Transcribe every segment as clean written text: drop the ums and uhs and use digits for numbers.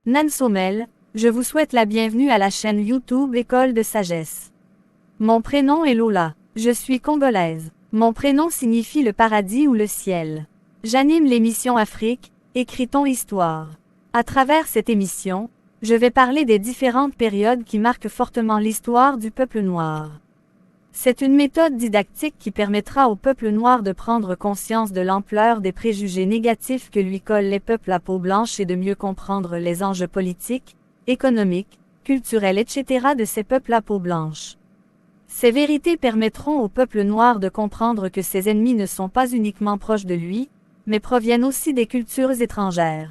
Nan Somel, je vous souhaite la bienvenue à la chaîne YouTube École de Sagesse. Mon prénom est Lola. Je suis congolaise. Mon prénom signifie le paradis ou le ciel. J'anime l'émission Afrique, Écrit-on Histoire. À travers cette émission, je vais parler des différentes périodes qui marquent fortement l'histoire du peuple noir. C'est une méthode didactique qui permettra au peuple noir de prendre conscience de l'ampleur des préjugés négatifs que lui collent les peuples à peau blanche et de mieux comprendre les enjeux politiques, économiques, culturels, etc. de ces peuples à peau blanche. Ces vérités permettront au peuple noir de comprendre que ses ennemis ne sont pas uniquement proches de lui, mais proviennent aussi des cultures étrangères.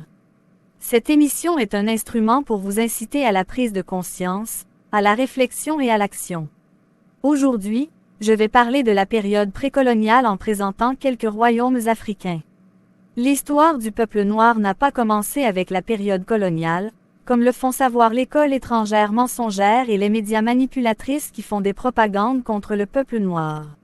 Cette émission est un instrument pour vous inciter à la prise de conscience, à la réflexion et à l'action. Aujourd'hui, je vais parler de la période précoloniale en présentant quelques royaumes africains. L'histoire du peuple noir n'a pas commencé avec la période coloniale, comme le font savoir l'école étrangère mensongère et les médias manipulatrices qui font des propagandes contre le peuple noir.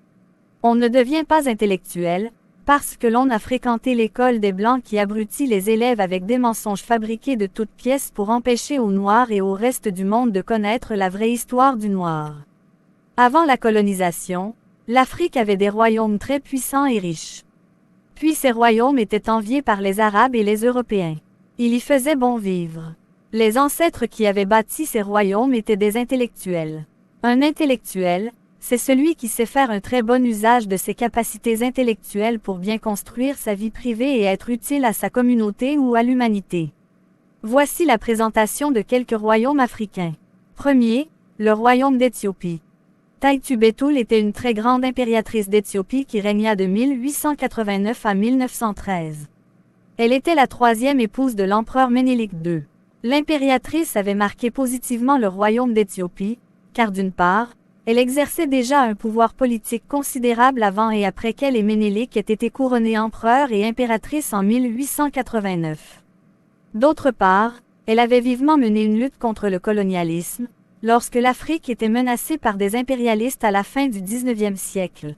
On ne devient pas intellectuel, parce que l'on a fréquenté l'école des Blancs qui abrutit les élèves avec des mensonges fabriqués de toutes pièces pour empêcher aux Noirs et au reste du monde de connaître la vraie histoire du Noir. Avant la colonisation, l'Afrique avait des royaumes très puissants et riches. Puis ces royaumes étaient enviés par les Arabes et les Européens. Il y faisait bon vivre. Les ancêtres qui avaient bâti ces royaumes étaient des intellectuels. Un intellectuel, c'est celui qui sait faire un très bon usage de ses capacités intellectuelles pour bien construire sa vie privée et être utile à sa communauté ou à l'humanité. Voici la présentation de quelques royaumes africains. Premier, le royaume d'Éthiopie. Taïtu Bétoul était une très grande impératrice d'Éthiopie qui régna de 1889 à 1913. Elle était la troisième épouse de l'empereur Ménélik II. L'impératrice avait marqué positivement le royaume d'Éthiopie, car d'une part, elle exerçait déjà un pouvoir politique considérable avant et après qu'elle et Ménélik aient été couronnés empereur et impératrice en 1889. D'autre part, elle avait vivement mené une lutte contre le colonialisme, lorsque l'Afrique était menacée par des impérialistes à la fin du XIXe siècle.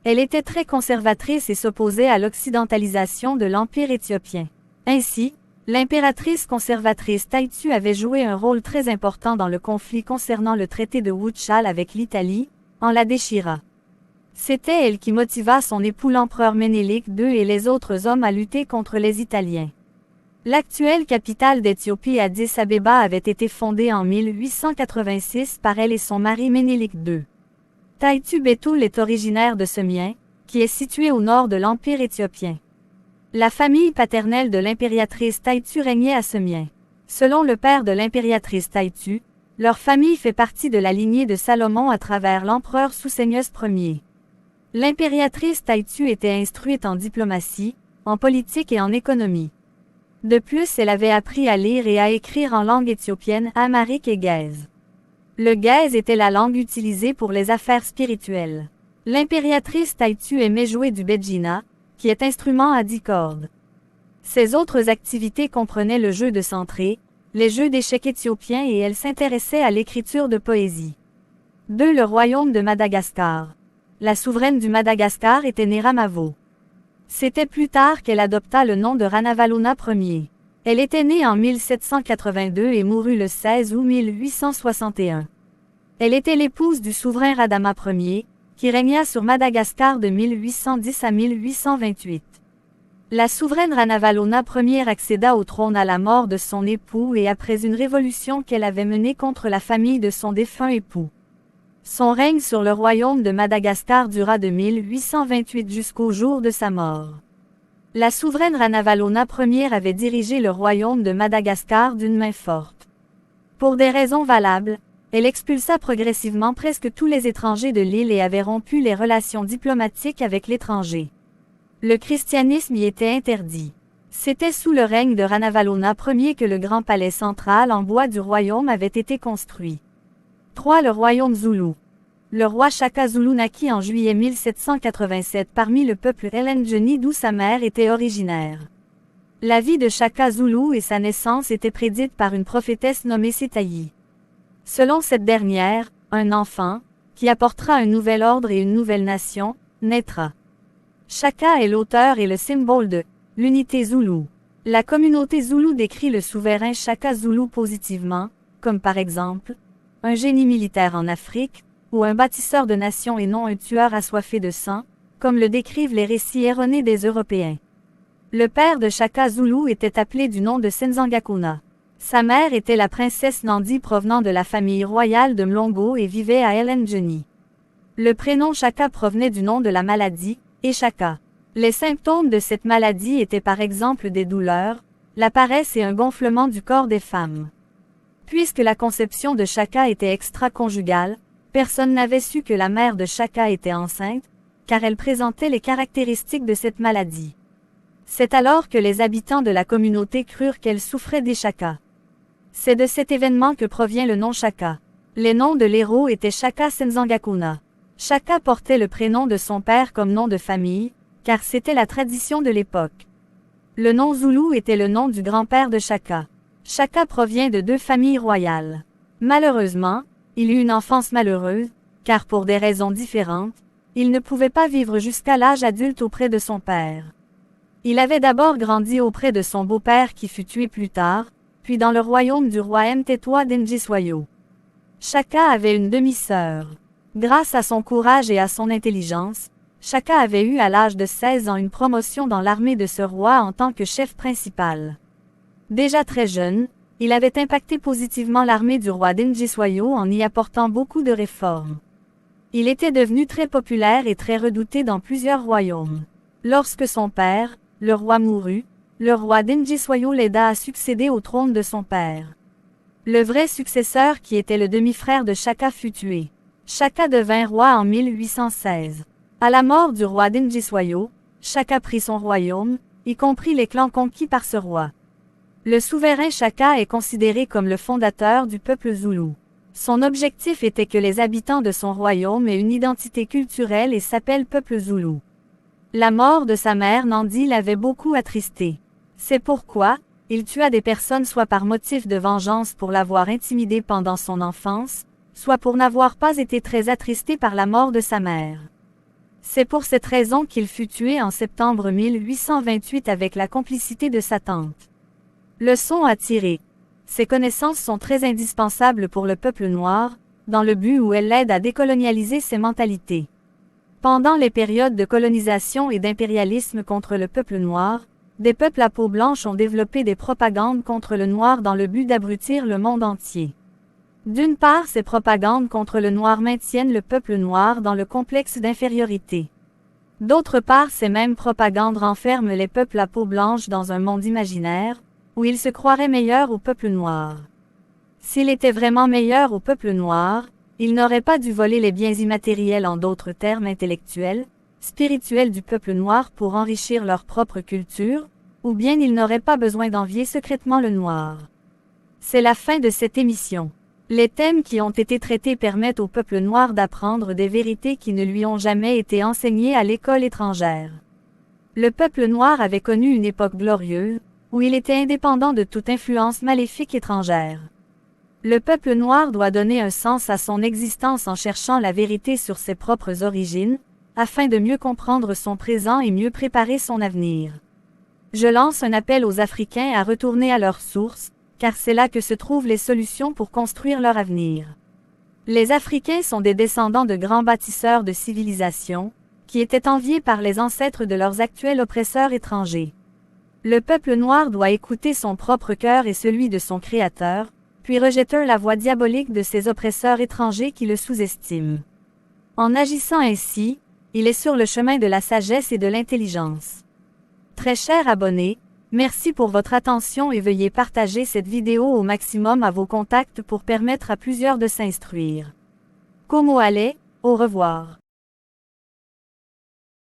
Elle était très conservatrice et s'opposait à l'occidentalisation de l'Empire éthiopien. Ainsi, l'impératrice conservatrice Taïtu avait joué un rôle très important dans le conflit concernant le traité de Wuchal avec l'Italie, en la déchirant. C'était elle qui motiva son époux l'empereur Ménélik II et les autres hommes à lutter contre les Italiens. L'actuelle capitale d'Éthiopie, Addis Abeba, avait été fondée en 1886 par elle et son mari Ménélik II. Taïtu Bétoul est originaire de Semien, qui est situé au nord de l'Empire éthiopien. La famille paternelle de l'impératrice Taïtu régnait à Semien. Selon le père de l'impératrice Taïtu, leur famille fait partie de la lignée de Salomon à travers l'empereur Soussénios Ier. L'impératrice Taïtu était instruite en diplomatie, en politique et en économie. De plus, elle avait appris à lire et à écrire en langue éthiopienne, amharique et gaze. Le gaze était la langue utilisée pour les affaires spirituelles. L'impératrice Taïtu aimait jouer du bedjina, qui est instrument à 10 cordes. Ses autres activités comprenaient le jeu de centré, les jeux d'échecs éthiopiens et elle s'intéressait à l'écriture de poésie. 2. Le royaume de Madagascar. La souveraine du Madagascar était Neramavo. C'était plus tard qu'elle adopta le nom de Ranavalona Ier. Elle était née en 1782 et mourut le 16 août 1861. Elle était l'épouse du souverain Radama Ier, qui régna sur Madagascar de 1810 à 1828. La souveraine Ranavalona Ier accéda au trône à la mort de son époux et après une révolution qu'elle avait menée contre la famille de son défunt époux. Son règne sur le royaume de Madagascar dura de 1828 jusqu'au jour de sa mort. La souveraine Ranavalona Ier avait dirigé le royaume de Madagascar d'une main forte. Pour des raisons valables, elle expulsa progressivement presque tous les étrangers de l'île et avait rompu les relations diplomatiques avec l'étranger. Le christianisme y était interdit. C'était sous le règne de Ranavalona Ier que le grand palais central en bois du royaume avait été construit. 3. Le royaume zoulou. Le roi Shaka Zulu naquit en juillet 1787 parmi le peuple Elendjeni d'où sa mère était originaire. La vie de Shaka Zulu et sa naissance étaient prédites par une prophétesse nommée Sétaï. Selon cette dernière, un enfant, qui apportera un nouvel ordre et une nouvelle nation, naîtra. Shaka est l'auteur et le symbole de l'unité zoulou. La communauté zoulou décrit le souverain Shaka Zulu positivement, comme par exemple, un génie militaire en Afrique, ou un bâtisseur de nations et non un tueur assoiffé de sang, comme le décrivent les récits erronés des Européens. Le père de Shaka Zulu était appelé du nom de Senzangakuna. Sa mère était la princesse Nandi provenant de la famille royale de Mlongo et vivait à Elenjeni. Le prénom Shaka provenait du nom de la maladie, Eshaka. Les symptômes de cette maladie étaient par exemple des douleurs, la paresse et un gonflement du corps des femmes. Puisque la conception de Shaka était extra-conjugale, personne n'avait su que la mère de Shaka était enceinte, car elle présentait les caractéristiques de cette maladie. C'est alors que les habitants de la communauté crurent qu'elle souffrait d'Eshaka. C'est de cet événement que provient le nom Shaka. Les noms de l'héros étaient Shaka Senzangakuna. Shaka portait le prénom de son père comme nom de famille, car c'était la tradition de l'époque. Le nom Zoulou était le nom du grand-père de Shaka. Shaka provient de 2 familles royales. Malheureusement, il eut une enfance malheureuse, car pour des raisons différentes, il ne pouvait pas vivre jusqu'à l'âge adulte auprès de son père. Il avait d'abord grandi auprès de son beau-père qui fut tué plus tard, puis dans le royaume du roi Mtetwa d'Njiswayo. Shaka avait une demi-sœur. Grâce à son courage et à son intelligence, Shaka avait eu à l'âge de 16 ans une promotion dans l'armée de ce roi en tant que chef principal. Déjà très jeune, il avait impacté positivement l'armée du roi d'Njiswayo en y apportant beaucoup de réformes. Il était devenu très populaire et très redouté dans plusieurs royaumes. Lorsque son père, le roi mourut, le roi d'Njiswayo l'aida à succéder au trône de son père. Le vrai successeur qui était le demi-frère de Shaka fut tué. Shaka devint roi en 1816. À la mort du roi d'Njiswayo, Shaka prit son royaume, y compris les clans conquis par ce roi. Le souverain Shaka est considéré comme le fondateur du peuple zoulou. Son objectif était que les habitants de son royaume aient une identité culturelle et s'appellent peuple zoulou. La mort de sa mère Nandi l'avait beaucoup attristé. C'est pourquoi, il tua des personnes soit par motif de vengeance pour l'avoir intimidé pendant son enfance, soit pour n'avoir pas été très attristé par la mort de sa mère. C'est pour cette raison qu'il fut tué en septembre 1828 avec la complicité de sa tante. Leçon à tirer. Ces connaissances sont très indispensables pour le peuple noir, dans le but où elles l'aident à décolonialiser ses mentalités. Pendant les périodes de colonisation et d'impérialisme contre le peuple noir, des peuples à peau blanche ont développé des propagandes contre le noir dans le but d'abrutir le monde entier. D'une part, ces propagandes contre le noir maintiennent le peuple noir dans le complexe d'infériorité. D'autre part, ces mêmes propagandes renferment les peuples à peau blanche dans un monde imaginaire, où ils se croiraient meilleurs au peuple noir. S'il était vraiment meilleur au peuple noir, il n'aurait pas dû voler les biens immatériels, en d'autres termes intellectuels, spirituels du peuple noir pour enrichir leur propre culture, ou bien il n'aurait pas besoin d'envier secrètement le noir. C'est la fin de cette émission. Les thèmes qui ont été traités permettent au peuple noir d'apprendre des vérités qui ne lui ont jamais été enseignées à l'école étrangère. Le peuple noir avait connu une époque glorieuse, où il était indépendant de toute influence maléfique étrangère. Le peuple noir doit donner un sens à son existence en cherchant la vérité sur ses propres origines, afin de mieux comprendre son présent et mieux préparer son avenir. Je lance un appel aux Africains à retourner à leurs sources, car c'est là que se trouvent les solutions pour construire leur avenir. Les Africains sont des descendants de grands bâtisseurs de civilisation, qui étaient enviés par les ancêtres de leurs actuels oppresseurs étrangers. Le peuple noir doit écouter son propre cœur et celui de son Créateur, puis rejeter la voix diabolique de ses oppresseurs étrangers qui le sous-estiment. En agissant ainsi, il est sur le chemin de la sagesse et de l'intelligence. Très chers abonnés, merci pour votre attention et veuillez partager cette vidéo au maximum à vos contacts pour permettre à plusieurs de s'instruire. Como allez, au revoir.